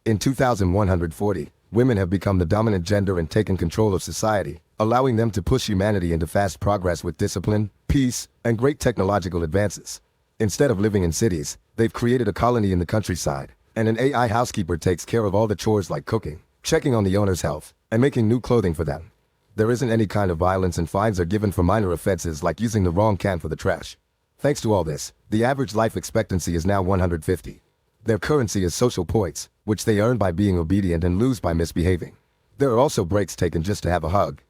In 2140, women have become the dominant gender and taken control of society, allowing them to push humanity into fast progress with discipline, peace, and great technological advances. Instead of living in cities, they've created a colony in the countryside, and an AI housekeeper takes care of all the chores like cooking, checking on the owner's health, and making new clothing for them. There isn't any kind of violence, and fines are given for minor offenses like using the wrong can for the trash. Thanks to all this, the average life expectancy is now 150. Their currency is social points, which they earn by being obedient and lose by misbehaving. There are also breaks taken just to have a hug.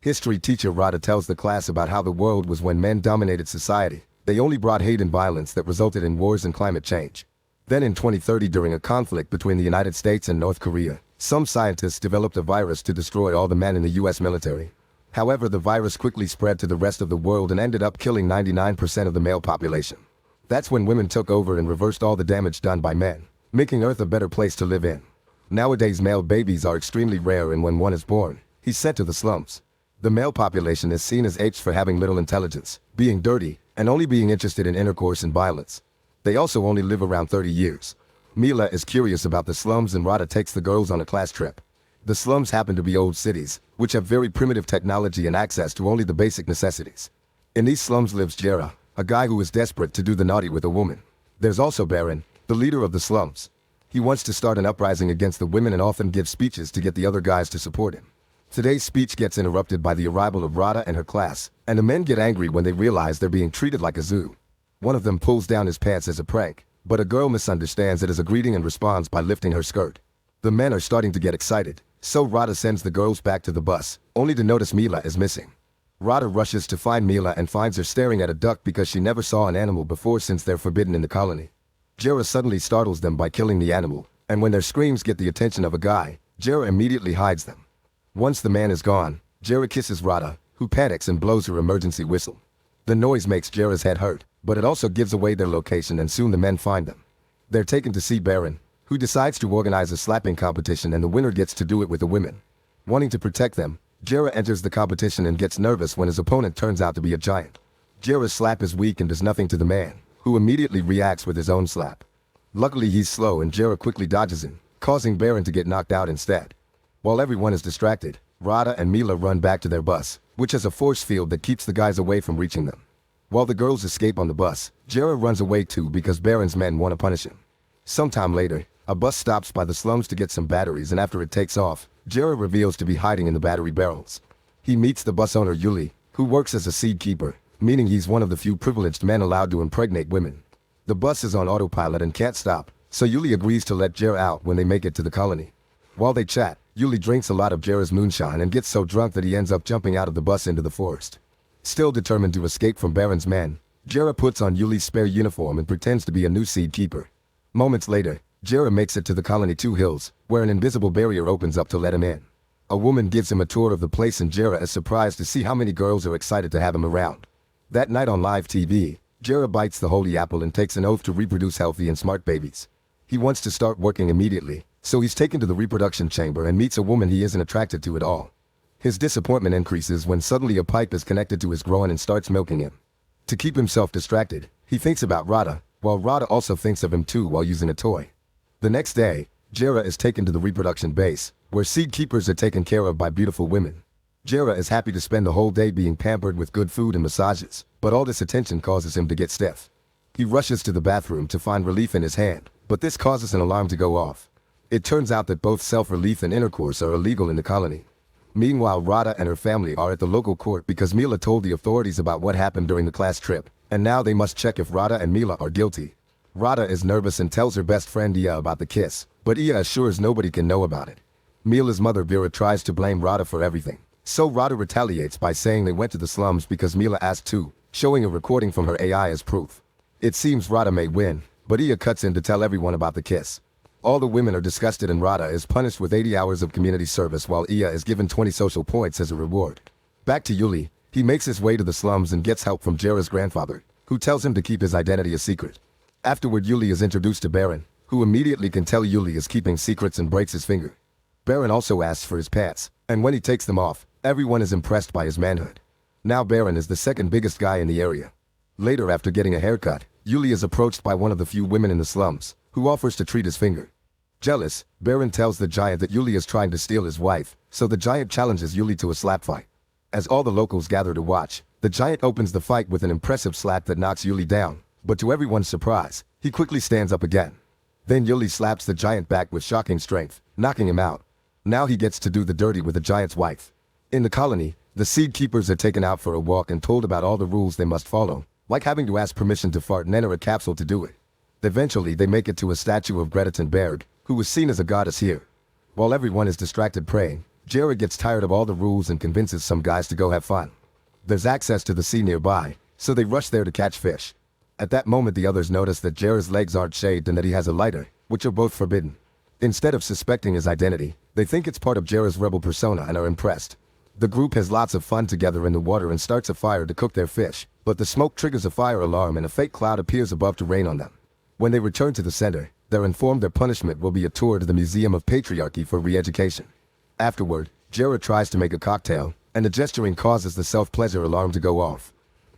History teacher Rada tells the class about how the world was when men dominated society. They only brought hate and violence that resulted in wars and climate change. Then in 2030, during a conflict between the United States and North Korea, some scientists developed a virus to destroy all the men in the US military. However, the virus quickly spread to the rest of the world and ended up killing 99% of the male population. That's when women took over and reversed all the damage done by men, making Earth a better place to live in. Nowadays, male babies are extremely rare, and when one is born, he's sent to the slums. The male population is seen as apes for having little intelligence, being dirty, and only being interested in intercourse and violence. They also only live around 30 years. Mila is curious about the slums, and Rada takes the girls on a class trip. The slums happen to be old cities, which have very primitive technology and access to only the basic necessities. In these slums lives Jerro, a guy who is desperate to do the naughty with a woman. There's also Baron, the leader of the slums. He wants to start an uprising against the women and often gives speeches to get the other guys to support him. Today's speech gets interrupted by the arrival of Rada and her class, and the men get angry when they realize they're being treated like a zoo. One of them pulls down his pants as a prank, but a girl misunderstands it as a greeting and responds by lifting her skirt. The men are starting to get excited, so Rada sends the girls back to the bus, only to notice Mila is missing. Rada rushes to find Mila and finds her staring at a duck because she never saw an animal before, since they're forbidden in the colony. Jerro suddenly startles them by killing the animal, and when their screams get the attention of a guy, Jerro immediately hides them. Once the man is gone, Jerro kisses Rada, who panics and blows her emergency whistle. The noise makes Jerro's head hurt, but it also gives away their location, and soon the men find them. They're taken to see Baron, who decides to organize a slapping competition, and the winner gets to do it with the women. Wanting to protect them, Jerro enters the competition and gets nervous when his opponent turns out to be a giant. Jerro's slap is weak and does nothing to the man, who immediately reacts with his own slap. Luckily, he's slow and Jerro quickly dodges him, causing Baron to get knocked out instead. While everyone is distracted, Rada and Mila run back to their bus, which has a force field that keeps the guys away from reaching them. While the girls escape on the bus, Jerro runs away too because Baron's men want to punish him. Sometime later, a bus stops by the slums to get some batteries, and after it takes off, Jerro reveals to be hiding in the battery barrels. He meets the bus owner Yuli, who works as a seed keeper, meaning he's one of the few privileged men allowed to impregnate women. The bus is on autopilot and can't stop, so Yuli agrees to let Jerro out when they make it to the colony. While they chat, Yuli drinks a lot of Jerro's moonshine and gets so drunk that he ends up jumping out of the bus into the forest. Still determined to escape from Baron's men, Jerro puts on Yuli's spare uniform and pretends to be a new seed keeper. Moments later, Jerro makes it to the colony 2 hills, where an invisible barrier opens up to let him in. A woman gives him a tour of the place, and Jerro is surprised to see how many girls are excited to have him around. That night on live TV, Jerro bites the holy apple and takes an oath to reproduce healthy and smart babies. He wants to start working immediately, so he's taken to the reproduction chamber and meets a woman he isn't attracted to at all. His disappointment increases when suddenly a pipe is connected to his groin and starts milking him. To keep himself distracted, he thinks about Rada, while Rada also thinks of him too while using a toy. The next day, Jerro is taken to the reproduction base, where seed keepers are taken care of by beautiful women. Jerro is happy to spend the whole day being pampered with good food and massages, but all this attention causes him to get stiff. He rushes to the bathroom to find relief in his hand, but this causes an alarm to go off. It turns out that both self-relief and intercourse are illegal in the colony. Meanwhile, Rada and her family are at the local court because Mila told the authorities about what happened during the class trip, and now they must check if Rada and Mila are guilty. Rada is nervous and tells her best friend Iya about the kiss, but Iya assures nobody can know about it. Mila's mother Vera tries to blame Rada for everything, so Rada retaliates by saying they went to the slums because Mila asked to, showing a recording from her AI as proof. It seems Rada may win, but Iya cuts in to tell everyone about the kiss. All the women are disgusted and Rada is punished with 80 hours of community service, while Iya is given 20 social points as a reward. Back to Yuli, he makes his way to the slums and gets help from Jerro's grandfather, who tells him to keep his identity a secret. Afterward, Yuli is introduced to Baron, who immediately can tell Yuli is keeping secrets and breaks his finger. Baron also asks for his pants, and when he takes them off, everyone is impressed by his manhood. Now Baron is the second biggest guy in the area. Later, after getting a haircut, Yuli is approached by one of the few women in the slums, who offers to treat his finger. Jealous, Baron tells the giant that Yuli is trying to steal his wife, so the giant challenges Yuli to a slap fight. As all the locals gather to watch, the giant opens the fight with an impressive slap that knocks Yuli down, but to everyone's surprise, he quickly stands up again. Then Yuli slaps the giant back with shocking strength, knocking him out. Now he gets to do the dirty with the giant's wife. In the colony, the seed keepers are taken out for a walk and told about all the rules they must follow, like having to ask permission to fart and enter a capsule to do it. Eventually they make it to a statue of Greta Thunberg, who was seen as a goddess here. While everyone is distracted praying, Jerro gets tired of all the rules and convinces some guys to go have fun. There's access to the sea nearby, so they rush there to catch fish. At that moment the others notice that Jerro's legs aren't shaved and that he has a lighter, which are both forbidden. Instead of suspecting his identity, they think it's part of Jerro's rebel persona and are impressed. The group has lots of fun together in the water and starts a fire to cook their fish, but the smoke triggers a fire alarm and a fake cloud appears above to rain on them. When they return to the center, they're informed their punishment will be a tour to the Museum of Patriarchy for re-education. Afterward, Jerro tries to make a cocktail, and the gesturing causes the self-pleasure alarm to go off.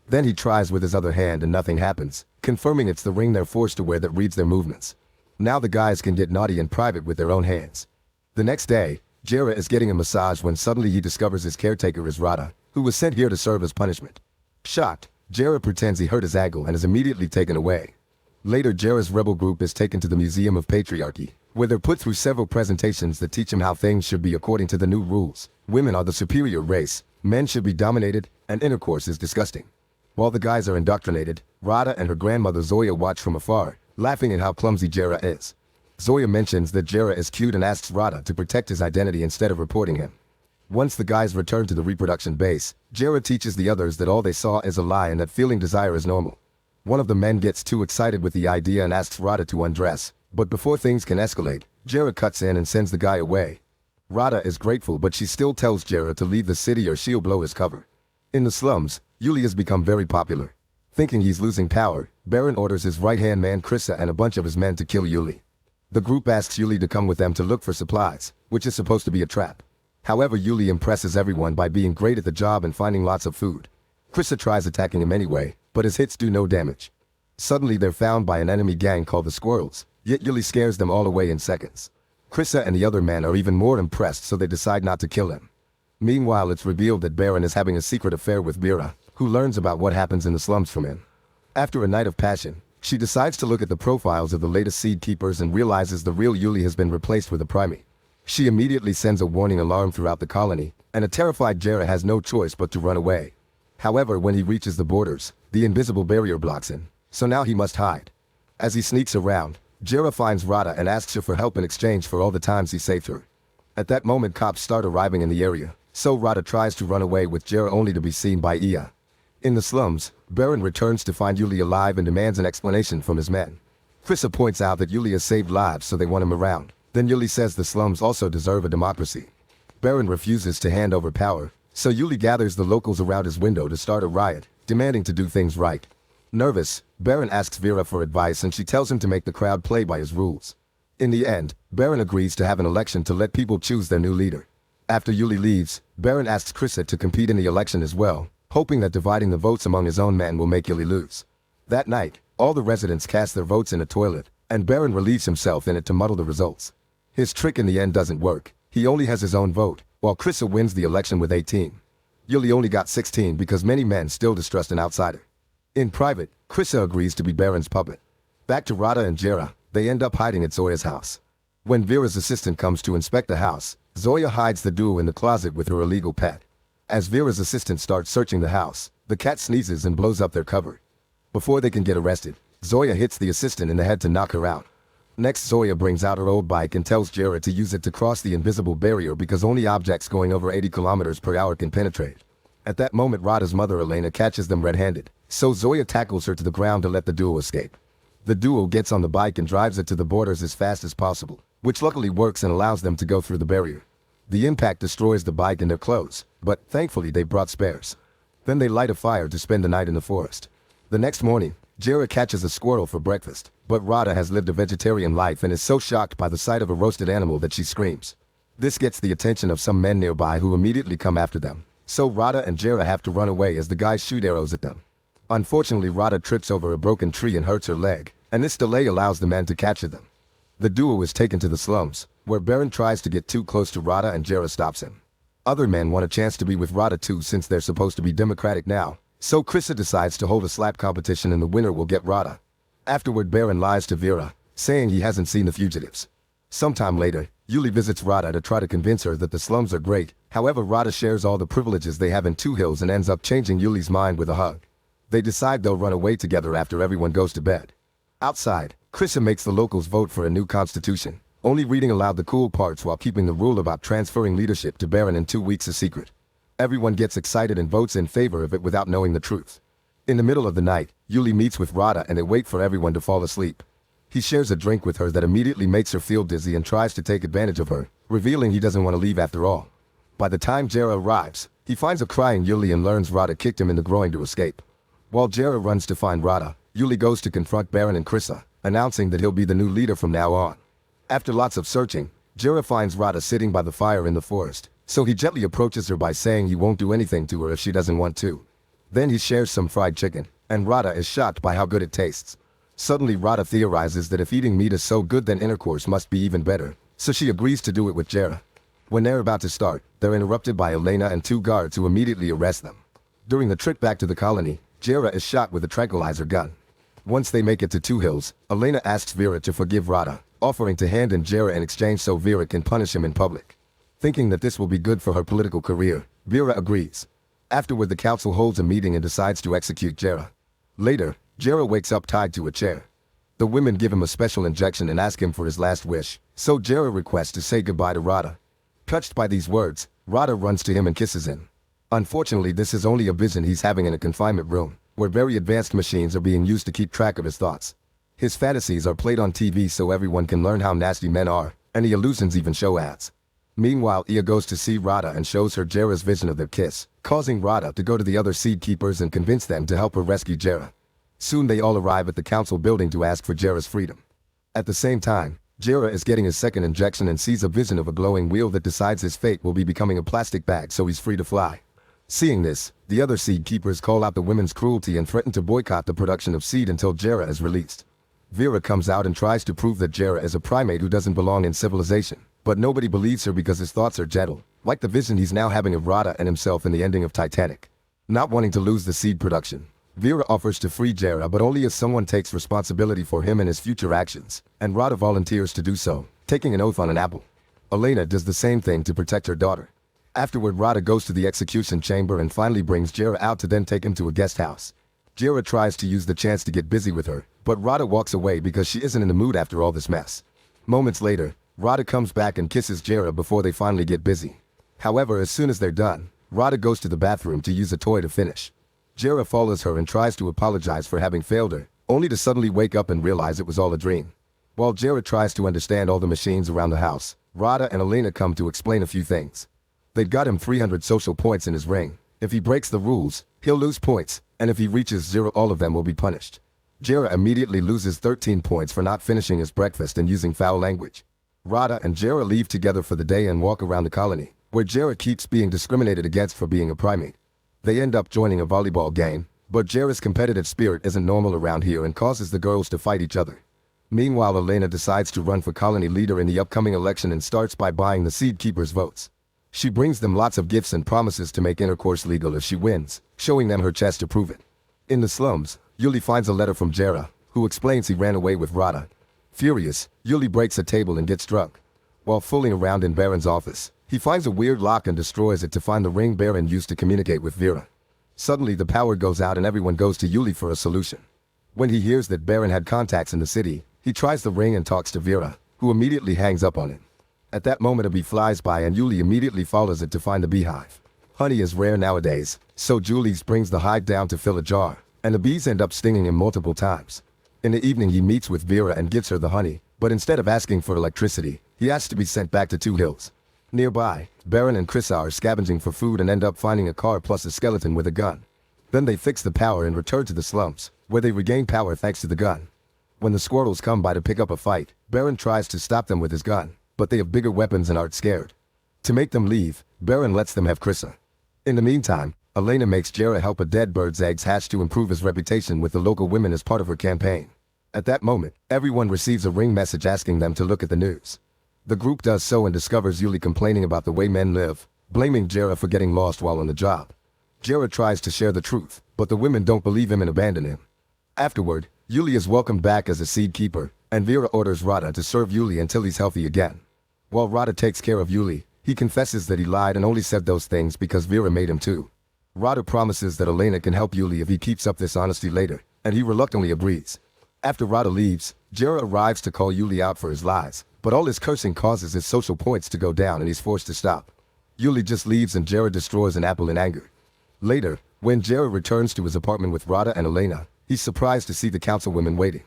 Then he tries with his other hand and nothing happens, confirming it's the ring they're forced to wear that reads their movements. Now the guys can get naughty in private with their own hands. The next day, Jerro is getting a massage when suddenly he discovers his caretaker is Rada, who was sent here to serve as punishment. Shocked, Jerro pretends he hurt his ankle and is immediately taken away. Later Jerro's rebel group is taken to the Museum of Patriarchy, where they're put through several presentations that teach him how things should be according to the new rules. Women are the superior race, men should be dominated, and intercourse is disgusting. While the guys are indoctrinated, Rada and her grandmother Zoya watch from afar, laughing at how clumsy Jerro is. Zoya mentions that Jerro is cute and asks Rada to protect his identity instead of reporting him. Once the guys return to the reproduction base, Jerro teaches the others that all they saw is a lie and that feeling desire is normal. One of the men gets too excited with the idea and asks Rada to undress, but before things can escalate, Jerro cuts in and sends the guy away. Rada is grateful but she still tells Jerro to leave the city or she'll blow his cover. In the slums, Yuli has become very popular. Thinking he's losing power, Baron orders his right-hand man Krissa and a bunch of his men to kill Yuli. The group asks Yuli to come with them to look for supplies, which is supposed to be a trap. However, Yuli impresses everyone by being great at the job and finding lots of food. Krissa tries attacking him anyway, but his hits do no damage. Suddenly they're found by an enemy gang called the Squirrels, yet Yuli scares them all away in seconds. Krissa and the other men are even more impressed, so they decide not to kill him. Meanwhile, it's revealed that Baron is having a secret affair with Vera, who learns about what happens in the slums from him. After a night of passion, she decides to look at the profiles of the latest seed keepers and realizes the real Yuli has been replaced with a primate. She immediately sends a warning alarm throughout the colony, and a terrified Jerro has no choice but to run away. However, when he reaches the borders, the invisible barrier blocks him, so now he must hide. As he sneaks around, Jerro finds Rada and asks her for help in exchange for all the times he saved her. At that moment cops start arriving in the area, so Rada tries to run away with Jerro only to be seen by Iya. In the slums, Baron returns to find Yuli alive and demands an explanation from his men. Krissa points out that Yuli has saved lives so they want him around. Then Yuli says the slums also deserve a democracy. Baron refuses to hand over power, so Yuli gathers the locals around his window to start a riot, demanding to do things right. Nervous, Baron asks Vera for advice and she tells him to make the crowd play by his rules. In the end, Baron agrees to have an election to let people choose their new leader. After Yuli leaves, Baron asks Krissa to compete in the election as well, hoping that dividing the votes among his own men will make Yuli lose. That night, all the residents cast their votes in a toilet, and Baron relieves himself in it to muddle the results. His trick in the end doesn't work. He only has his own vote, while Krissa wins the election with 18. Yuli only got 16 because many men still distrust an outsider. In private, Krissa agrees to be Baron's puppet. Back to Rada and Jerro, they end up hiding at Zoya's house. When Vera's assistant comes to inspect the house, Zoya hides the duo in the closet with her illegal pet. As Vera's assistant starts searching the house, the cat sneezes and blows up their cover. Before they can get arrested, Zoya hits the assistant in the head to knock her out. Next, Zoya brings out her old bike and tells Jerro to use it to cross the invisible barrier because only objects going over 80 km/h can penetrate. At that moment, Rada's mother Elena catches them red-handed, so Zoya tackles her to the ground to let the duo escape. The duo gets on the bike and drives it to the borders as fast as possible, which luckily works and allows them to go through the barrier. The impact destroys the bike and their clothes, but thankfully they brought spares. Then they light a fire to spend the night in the forest. The next morning, Jerro catches a squirrel for breakfast, but Rada has lived a vegetarian life and is so shocked by the sight of a roasted animal that she screams. This gets the attention of some men nearby who immediately come after them, so Rada and Jerro have to run away as the guys shoot arrows at them. Unfortunately, Rada trips over a broken tree and hurts her leg, and this delay allows the men to capture them. The duo is taken to the slums, where Baron tries to get too close to Rada and Jerro stops him. Other men want a chance to be with Rada too since they're supposed to be democratic now, so Krista decides to hold a slap competition and the winner will get Rada. Afterward, Baron lies to Vera, saying he hasn't seen the fugitives. Sometime later, Yuli visits Rada to try to convince her that the slums are great. However, Rada shares all the privileges they have in Two Hills and ends up changing Yuli's mind with a hug. They decide they'll run away together after everyone goes to bed. Outside, Krista makes the locals vote for a new constitution, only reading aloud the cool parts while keeping the rule about transferring leadership to Baron in 2 weeks a secret. Everyone gets excited and votes in favor of it without knowing the truth. In the middle of the night, Yuli meets with Rada and they wait for everyone to fall asleep. He shares a drink with her that immediately makes her feel dizzy and tries to take advantage of her, revealing he doesn't want to leave after all. By the time Jerro arrives, he finds a crying Yuli and learns Rada kicked him in the groin to escape. While Jerro runs to find Rada, Yuli goes to confront Baron and Krista, announcing that he'll be the new leader from now on. After lots of searching, Jerro finds Rada sitting by the fire in the forest, so he gently approaches her by saying he won't do anything to her if she doesn't want to. Then he shares some fried chicken, and Rada is shocked by how good it tastes. Suddenly Rada theorizes that if eating meat is so good then intercourse must be even better, so she agrees to do it with Jerro. When they're about to start, they're interrupted by Elena and 2 guards who immediately arrest them. During the trip back to the colony, Jerro is shot with a tranquilizer gun. Once they make it to Two Hills, Elena asks Vera to forgive Rada, offering to hand in Jerro in exchange so Vera can punish him in public. Thinking that this will be good for her political career, Vera agrees. Afterward, the council holds a meeting and decides to execute Jerro. Later, Jerro wakes up tied to a chair. The women give him a special injection and ask him for his last wish, so Jerro requests to say goodbye to Rada. Touched by these words, Rada runs to him and kisses him. Unfortunately, this is only a vision he's having in a confinement room, where very advanced machines are being used to keep track of his thoughts. His fantasies are played on TV so everyone can learn how nasty men are, and the illusions even show ads. Meanwhile, Ia goes to see Rada and shows her Jerro's vision of their kiss, causing Rada to go to the other seed keepers and convince them to help her rescue Jerro. Soon they all arrive at the council building to ask for Jerro's freedom. At the same time, Jerro is getting his second injection and sees a vision of a glowing wheel that decides his fate will be becoming a plastic bag so he's free to fly. Seeing this, the other seed keepers call out the women's cruelty and threaten to boycott the production of seed until Jerro is released. Vera comes out and tries to prove that Jerro is a primate who doesn't belong in civilization, but nobody believes her because his thoughts are gentle, like the vision he's now having of Rada and himself in the ending of Titanic. Not wanting to lose the seed production, Vera offers to free Jerro but only if someone takes responsibility for him and his future actions, and Rada volunteers to do so, taking an oath on an apple. Elena does the same thing to protect her daughter. Afterward, Rada goes to the execution chamber and finally brings Jerro out to then take him to a guest house. Jerro tries to use the chance to get busy with her, but Rada walks away because she isn't in the mood after all this mess. Moments later, Rada comes back and kisses Jerro before they finally get busy. However, as soon as they're done, Rada goes to the bathroom to use a toy to finish. Jerro follows her and tries to apologize for having failed her, only to suddenly wake up and realize it was all a dream. While Jerro tries to understand all the machines around the house, Rada and Elena come to explain a few things. They'd got him 300 social points in his ring. If he breaks the rules, he'll lose points, and if he reaches 0, all of them will be punished. Jerro immediately loses 13 points for not finishing his breakfast and using foul language. Rada and Jerro leave together for the day and walk around the colony, where Jerro keeps being discriminated against for being a primate. They end up joining a volleyball game, but Jerro's competitive spirit isn't normal around here and causes the girls to fight each other. Meanwhile, Elena decides to run for colony leader in the upcoming election and starts by buying the seed keepers' votes. She brings them lots of gifts and promises to make intercourse legal if she wins, showing them her chest to prove it. In the slums, Yuli finds a letter from Jerro, who explains he ran away with Rada. Furious, Yuli breaks a table and gets drunk. While fooling around in Baron's office, he finds a weird lock and destroys it to find the ring Baron used to communicate with Vera. Suddenly the power goes out and everyone goes to Yuli for a solution. When he hears that Baron had contacts in the city, he tries the ring and talks to Vera, who immediately hangs up on him. At that moment a bee flies by and Yuli immediately follows it to find the beehive. Honey is rare nowadays, so Yuli brings the hive down to fill a jar, and the bees end up stinging him multiple times. In the evening he meets with Vera and gives her the honey, but instead of asking for electricity, he asks to be sent back to Two Hills. Nearby, Baron and Krista are scavenging for food and end up finding a car plus a skeleton with a gun. Then they fix the power and return to the slums, where they regain power thanks to the gun. When the squirrels come by to pick up a fight, Baron tries to stop them with his gun, but they have bigger weapons and aren't scared. To make them leave, Baron lets them have Krista. In the meantime, Elena makes Jerro help a dead bird's eggs hatch to improve his reputation with the local women as part of her campaign. At that moment, everyone receives a ring message asking them to look at the news. The group does so and discovers Yuli complaining about the way men live, blaming Jerro for getting lost while on the job. Jerro tries to share the truth, but the women don't believe him and abandon him. Afterward, Yuli is welcomed back as a seed keeper, and Vera orders Rada to serve Yuli until he's healthy again. While Rada takes care of Yuli, he confesses that he lied and only said those things because Vera made him to. Rada promises that Elena can help Yuli if he keeps up this honesty later, and he reluctantly agrees. After Rada leaves, Jerro arrives to call Yuli out for his lies, but all his cursing causes his social points to go down and he's forced to stop. Yuli just leaves and Jerro destroys an apple in anger. Later, when Jerro returns to his apartment with Rada and Elena, he's surprised to see the councilwomen waiting.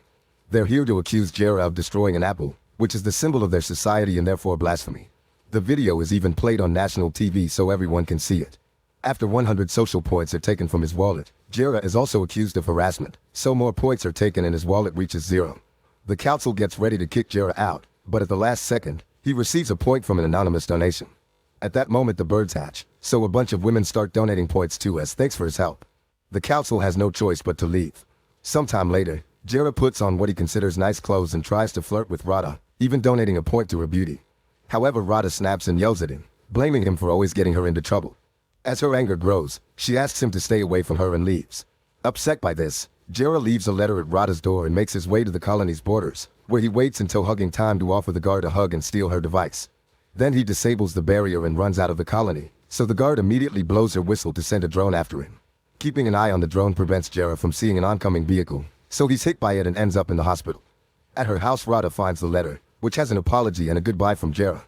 They're here to accuse Jerro of destroying an apple, which is the symbol of their society and therefore blasphemy. The video is even played on national TV so everyone can see it. After 100 social points are taken from his wallet, Jerro is also accused of harassment, so more points are taken and his wallet reaches 0. The council gets ready to kick Jerro out, but at the last second, he receives a point from an anonymous donation. At that moment the birds hatch, so a bunch of women start donating points too as thanks for his help. The council has no choice but to leave. Sometime later, Jerro puts on what he considers nice clothes and tries to flirt with Rada, even donating a point to her beauty. However, Rada snaps and yells at him, blaming him for always getting her into trouble. As her anger grows, she asks him to stay away from her and leaves. Upset by this, Jerro leaves a letter at Rada's door and makes his way to the colony's borders, where he waits until hugging time to offer the guard a hug and steal her device. Then he disables the barrier and runs out of the colony, so the guard immediately blows her whistle to send a drone after him. Keeping an eye on the drone prevents Jerro from seeing an oncoming vehicle, so he's hit by it and ends up in the hospital. At her house, Rada finds the letter, which has an apology and a goodbye from Jerro.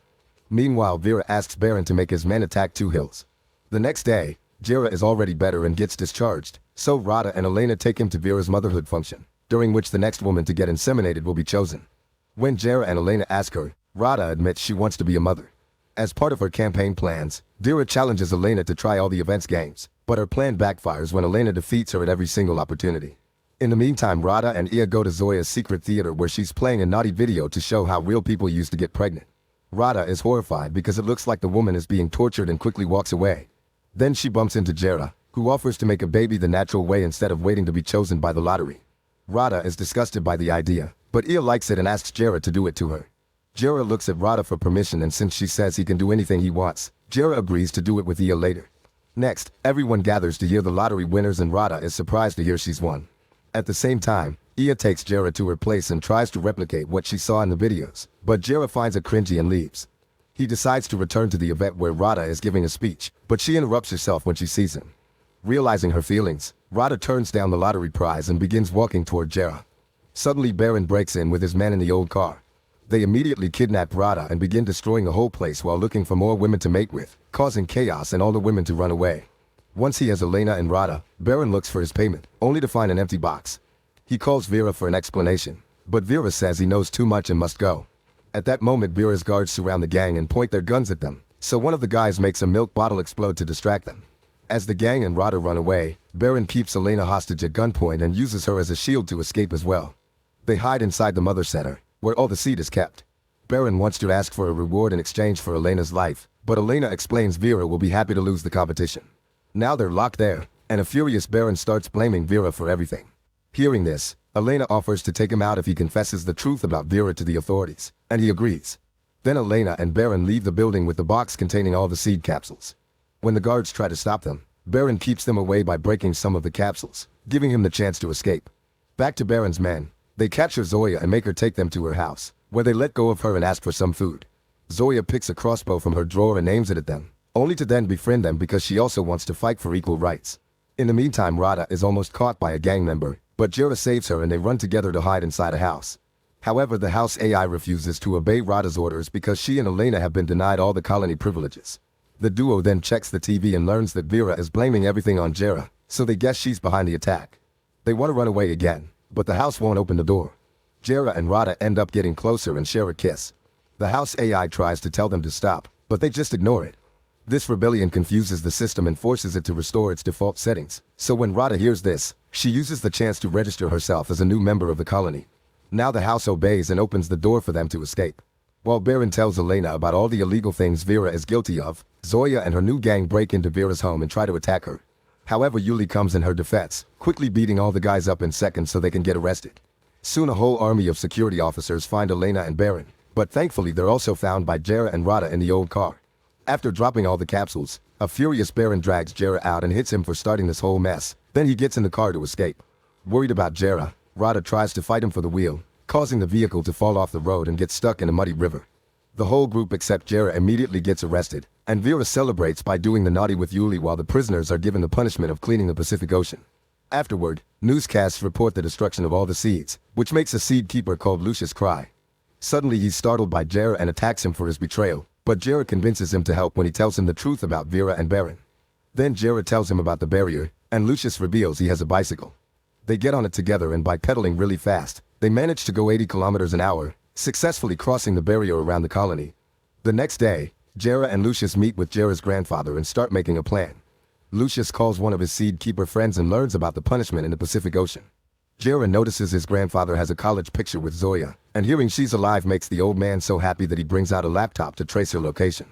Meanwhile, Vera asks Baron to make his men attack 2 hills. The next day, Jerro is already better and gets discharged, so Rada and Elena take him to Vera's motherhood function, during which the next woman to get inseminated will be chosen. When Jerro and Elena ask her, Rada admits she wants to be a mother. As part of her campaign plans, Vera challenges Elena to try all the events games, but her plan backfires when Elena defeats her at every single opportunity. In the meantime, Rada and Ia go to Zoya's secret theater where she's playing a naughty video to show how real people used to get pregnant. Rada is horrified because it looks like the woman is being tortured and quickly walks away. Then she bumps into Jerro, who offers to make a baby the natural way instead of waiting to be chosen by the lottery. Rada is disgusted by the idea, but Ia likes it and asks Jerro to do it to her. Jerro looks at Rada for permission, and since she says he can do anything he wants, Jerro agrees to do it with Ia later. Next, everyone gathers to hear the lottery winners and Rada is surprised to hear she's won. At the same time, Ia takes Jerro to her place and tries to replicate what she saw in the videos, but Jerro finds it cringy and leaves. He decides to return to the event where Rada is giving a speech, but she interrupts herself when she sees him. Realizing her feelings, Rada turns down the lottery prize and begins walking toward Jerro. Suddenly Baron breaks in with his men in the old car. They immediately kidnap Rada and begin destroying the whole place while looking for more women to mate with, causing chaos and all the women to run away. Once he has Elena and Rada, Baron looks for his payment, only to find an empty box. He calls Vera for an explanation, but Vera says he knows too much and must go. At that moment, Vera's guards surround the gang and point their guns at them, so one of the guys makes a milk bottle explode to distract them. As the gang and Rada run away, Baron keeps Elena hostage at gunpoint and uses her as a shield to escape as well. They hide inside the Mother Center, where all the seed is kept. Baron wants to ask for a reward in exchange for Elena's life, but Elena explains Vera will be happy to lose the competition. Now they're locked there, and a furious Baron starts blaming Vera for everything. Hearing this, Elena offers to take him out if he confesses the truth about Vera to the authorities, and he agrees. Then Elena and Baron leave the building with the box containing all the seed capsules. When the guards try to stop them, Baron keeps them away by breaking some of the capsules, giving him the chance to escape. Back to Baron's men, they capture Zoya and make her take them to her house, where they let go of her and ask for some food. Zoya picks a crossbow from her drawer and aims it at them, only to then befriend them because she also wants to fight for equal rights. In the meantime, Rada is almost caught by a gang member, but Jerro saves her and they run together to hide inside a house. However, the house AI refuses to obey Rada's orders because she and Elena have been denied all the colony privileges. The duo then checks the TV and learns that Vera is blaming everything on Jerro, so they guess she's behind the attack. They want to run away again, but the house won't open the door. Jerro and Rada end up getting closer and share a kiss. The house AI tries to tell them to stop, but they just ignore it. This rebellion confuses the system and forces it to restore its default settings, so when Rada hears this, she uses the chance to register herself as a new member of the colony. Now the house obeys and opens the door for them to escape. While Baron tells Elena about all the illegal things Vera is guilty of, Zoya and her new gang break into Vera's home and try to attack her. However, Yuli comes in her defense, quickly beating all the guys up in seconds so they can get arrested. Soon a whole army of security officers find Elena and Baron, but thankfully they're also found by Jerro and Rada in the old car. After dropping all the capsules, a furious Baron drags Jerro out and hits him for starting this whole mess. Then he gets in the car to escape. Worried about Jerro, Rada tries to fight him for the wheel, causing the vehicle to fall off the road and get stuck in a muddy river. The whole group except Jerro immediately gets arrested, and Vera celebrates by doing the naughty with Yuli while the prisoners are given the punishment of cleaning the Pacific Ocean. Afterward, newscasts report the destruction of all the seeds, which makes a seed keeper called Lucius cry. Suddenly he's startled by Jerro and attacks him for his betrayal, but Jerro convinces him to help when he tells him the truth about Vera and Baron. Then Jerro tells him about the barrier, and Lucius reveals he has a bicycle. They get on it together and by pedaling really fast, they manage to go 80 kilometers an hour, successfully crossing the barrier around the colony. The next day, Jerro and Lucius meet with Jerro's grandfather and start making a plan. Lucius calls one of his seed keeper friends and learns about the punishment in the Pacific Ocean. Jerro notices his grandfather has a college picture with Zoya, and hearing she's alive makes the old man so happy that he brings out a laptop to trace her location.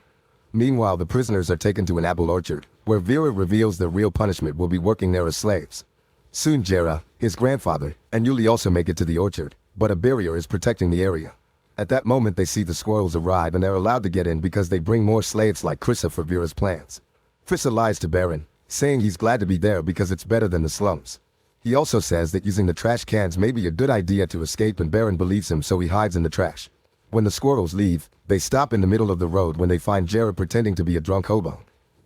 Meanwhile, the prisoners are taken to an apple orchard, where Vera reveals their real punishment will be working there as slaves. Soon Jerro, his grandfather, and Yuli also make it to the orchard, but a barrier is protecting the area. At that moment they see the squirrels arrive and they're allowed to get in because they bring more slaves like Krissa for Vera's plans. Krissa lies to Baron, saying he's glad to be there because it's better than the slums. He also says that using the trash cans may be a good idea to escape, and Baron believes him, so he hides in the trash. When the squirrels leave, they stop in the middle of the road when they find Jerro pretending to be a drunk hobo.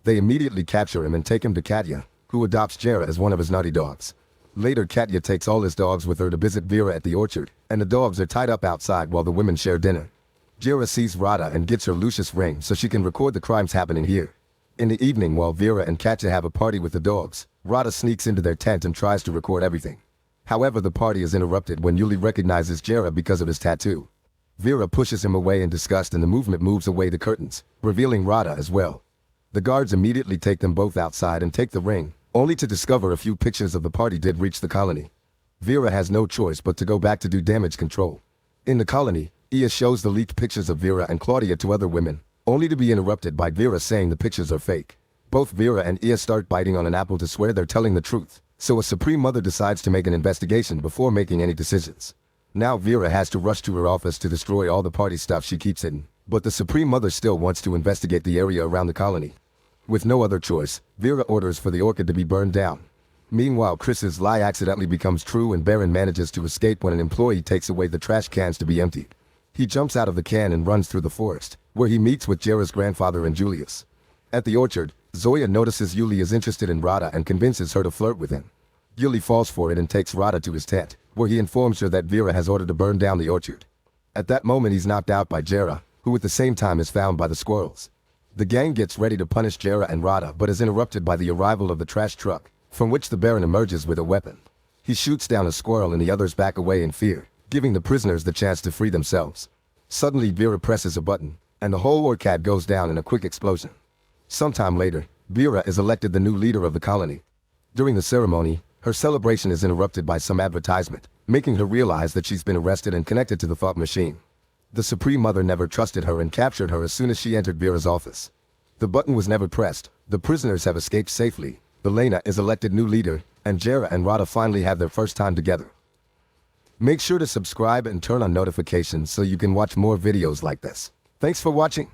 They immediately capture him and take him to Katya, who adopts Jerro as one of his naughty dogs. Later Katya takes all his dogs with her to visit Vera at the orchard, and the dogs are tied up outside while the women share dinner. Jerro sees Rada and gets her Lucius ring so she can record the crimes happening here. In the evening, while Vera and Katya have a party with the dogs, Rada sneaks into their tent and tries to record everything. However, the party is interrupted when Yuli recognizes Jerro because of his tattoo. Vera pushes him away in disgust and the movement moves away the curtains, revealing Rada as well. The guards immediately take them both outside and take the ring, only to discover a few pictures of the party did reach the colony. Vera has no choice but to go back to do damage control. In the colony, Ia shows the leaked pictures of Vera and Claudia to other women, only to be interrupted by Vera saying the pictures are fake. Both Vera and Ia start biting on an apple to swear they're telling the truth, so a Supreme Mother decides to make an investigation before making any decisions. Now Vera has to rush to her office to destroy all the party stuff she keeps hidden, but the Supreme Mother still wants to investigate the area around the colony. With no other choice, Vera orders for the orchid to be burned down. Meanwhile, Chris's lie accidentally becomes true and Baron manages to escape when an employee takes away the trash cans to be emptied. He jumps out of the can and runs through the forest, where he meets with Jerro's grandfather and Julius. At the orchard, Zoya notices Yuli is interested in Rada and convinces her to flirt with him. Yuli falls for it and takes Rada to his tent, where he informs her that Vera has ordered to burn down the orchard. At that moment he's knocked out by Jerro, who at the same time is found by the squirrels. The gang gets ready to punish Jerro and Rada but is interrupted by the arrival of the trash truck, from which the Baron emerges with a weapon. He shoots down a squirrel and the others back away in fear, giving the prisoners the chance to free themselves. Suddenly Vera presses a button, and the whole orchard goes down in a quick explosion. Sometime later, Vera is elected the new leader of the colony. During the ceremony, her celebration is interrupted by some advertisement, making her realize that she's been arrested and connected to the thought machine. The Supreme Mother never trusted her and captured her as soon as she entered Vera's office. The button was never pressed, the prisoners have escaped safely, Elena is elected new leader, and Jerro and Rada finally have their first time together. Make sure to subscribe and turn on notifications so you can watch more videos like this. Thanks for watching.